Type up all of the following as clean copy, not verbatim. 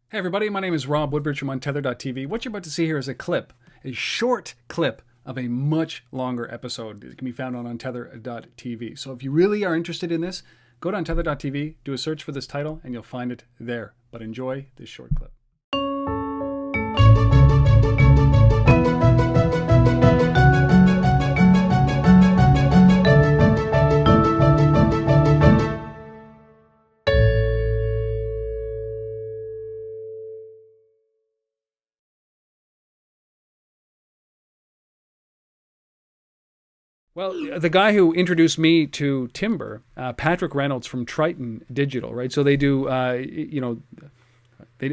Hey everybody, my name is Rob Woodbridge from Untethered.tv. What you're about to see here is a short clip of a much longer episode. It can be found on Untethered.tv. So if you really are interested in this, go to Untethered.tv, do a search for this title, and you'll find it there. But enjoy this short clip. Well, the guy who introduced me to Timbre, Patrick Reynolds from Triton Digital, right? So they do,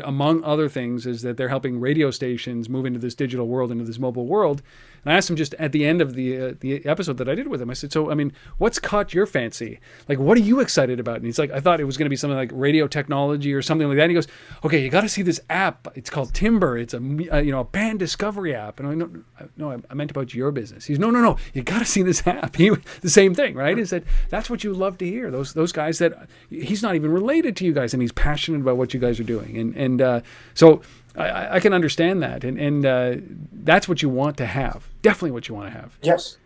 among other things, is that they're helping radio stations move into this digital world, into this mobile world. And I asked him just at the end of the episode that I did with him, I said, so, I mean, what's caught your fancy? Like, what are you excited about? And he's like, I thought it was going to be something like radio technology or something like that. And he goes, okay, you got to see this app. It's called Timbre. It's a band discovery app. And I know, no, I meant about your business. He's, no, you got to see this app. The same thing, right? He said, that's what you love to hear. Those guys that he's not even related to you guys, and he's passionate about what you guys are doing. So I can understand that, and that's what you want to have. Definitely what you want to have. Yes.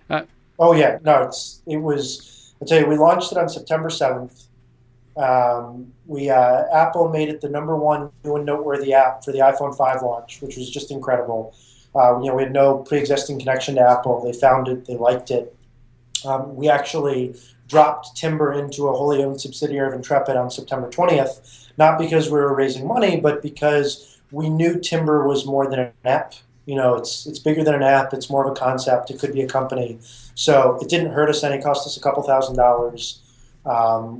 Oh yeah. No, it was. I'll tell you, we launched it on September 7th. Apple made it the #1 new and noteworthy app for the iPhone 5 launch, which was just incredible. We had no pre-existing connection to Apple. They found it. They liked it. We actually dropped Timbre into a wholly owned subsidiary of Intrepid on September 20th, not because we were raising money, but because we knew Timbre was more than an app. It's bigger than an app. It's more of a concept. It could be a company. So it didn't hurt us any. It cost us a couple $1,000s.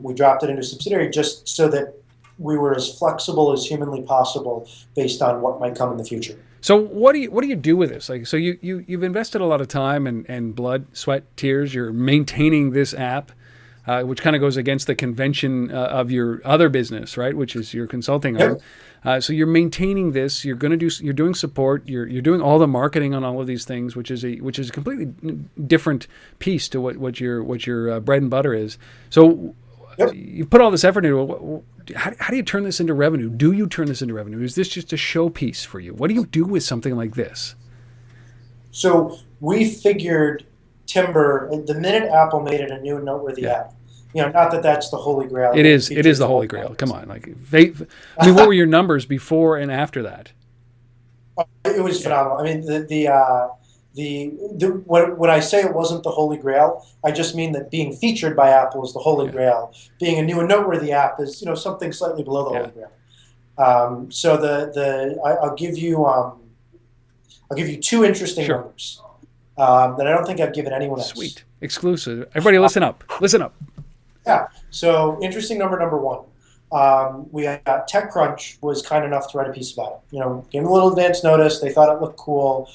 We dropped it into a subsidiary just so that we were as flexible as humanly possible based on what might come in the future. So what do you do with this? Like, so you've invested a lot of time and blood, sweat, tears. You're maintaining this app, which kind of goes against the convention of your other business, right? Which is your consulting arm. So you're maintaining this. You're doing support. You're doing all the marketing on all of these things, which is a completely different piece to what your bread and butter is. So you put all this effort into it. How do you turn this into revenue? Do you turn this into revenue? Is this just a showpiece for you? What do you do with something like this? So we figured Timbre, the minute Apple made it a new and noteworthy app. Not that that's the holy grail. It is the holy grail. Come on, what were your numbers before and after that? It was phenomenal. I mean, when I say it wasn't the holy grail, I just mean that being featured by Apple is the holy grail. Being a new and noteworthy app is something slightly below the holy grail. So I'll give you two interesting numbers that I don't think I've given anyone else. Sweet, exclusive. Everybody, listen up. Listen up. Yeah. So interesting number one. We had TechCrunch was kind enough to write a piece about it. Gave them a little advance notice. They thought it looked cool.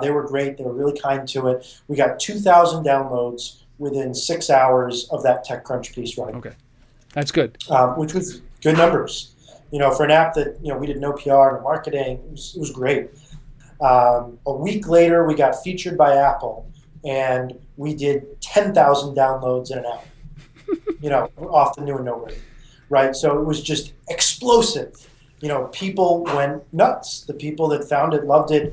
They were great. They were really kind to it. We got 2,000 downloads within 6 hours of that TechCrunch piece running. Okay, that's good. Which was good numbers. For an app that we did no PR, no marketing. It was great. A week later, we got featured by Apple, and we did 10,000 downloads in an hour. Off the new and noteworthy, right? So it was just explosive. People went nuts. The people that found it loved it.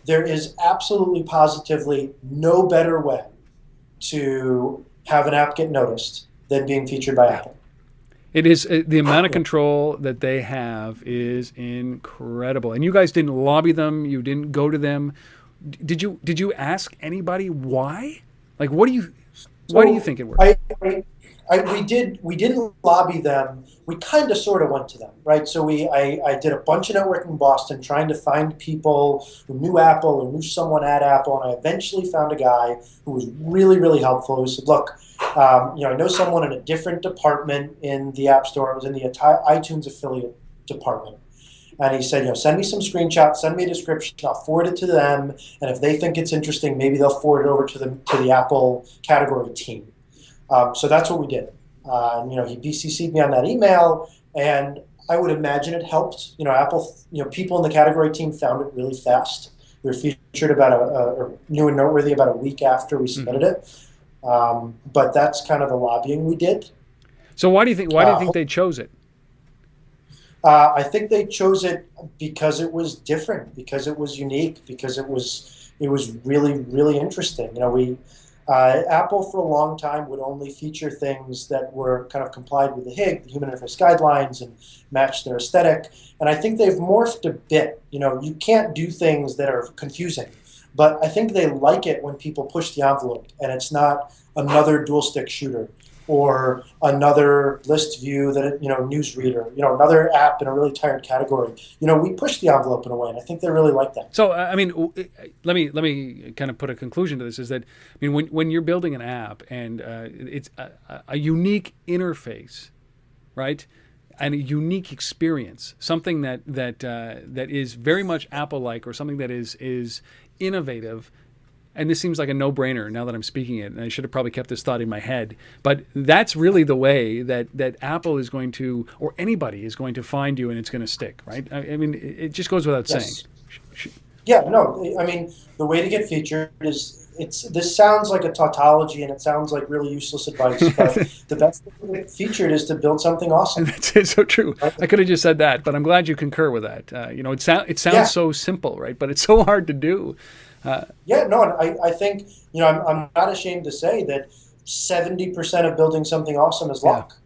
There is absolutely positively no better way to have an app get noticed than being featured by Apple. It is the amount of control that they have is incredible. And you guys didn't lobby them. You didn't go to them. Did you ask anybody why? Like, why do you think it worked? We didn't lobby them. We kind of sort of went to them, right? So I did a bunch of networking in Boston trying to find people who knew Apple or knew someone at Apple, and I eventually found a guy who was really, really helpful, who said, look, I know someone in a different department in the App Store. It was in the iTunes affiliate department. And he said, send me some screenshots, send me a description, I'll forward it to them, and if they think it's interesting, maybe they'll forward it over to the Apple category team. So that's what we did. He BCC'd me on that email, and I would imagine it helped. Apple, people in the category team found it really fast. We were featured or new and noteworthy about a week after we submitted it. But that's kind of the lobbying we did. So why do you think they chose it? I think they chose it because it was different, because it was unique, because it was really, really interesting. You know, we Apple for a long time would only feature things that were kind of complied with the HIG, the Human Interface Guidelines, and matched their aesthetic. And I think they've morphed a bit. You know, you can't do things that are confusing, but I think they like it when people push the envelope and it's not another dual stick shooter or another list view that, you know, newsreader, you know, another app in a really tired category. You know, we push the envelope in a way, and I think they really like that. So, I mean, let me kind of put a conclusion to this. Is that, I mean, when you're building an app and it's a unique interface, right, and a unique experience, something that is very much Apple-like, or something that is innovative. And this seems like a no-brainer now that I'm speaking it, and I should have probably kept this thought in my head. But that's really the way that Apple is going to, or anybody is going to find you, and it's going to stick, right? I mean, it just goes without saying. Yeah, no, I mean, the way to get featured is, this sounds like a tautology, and it sounds like really useless advice, but the best way to get featured is to build something awesome. That's so true. I could have just said that, but I'm glad you concur with that. You know, it sounds so simple, right? But it's so hard to do. Yeah, no, and I think, you know, I'm not ashamed to say that 70% of building something awesome is luck.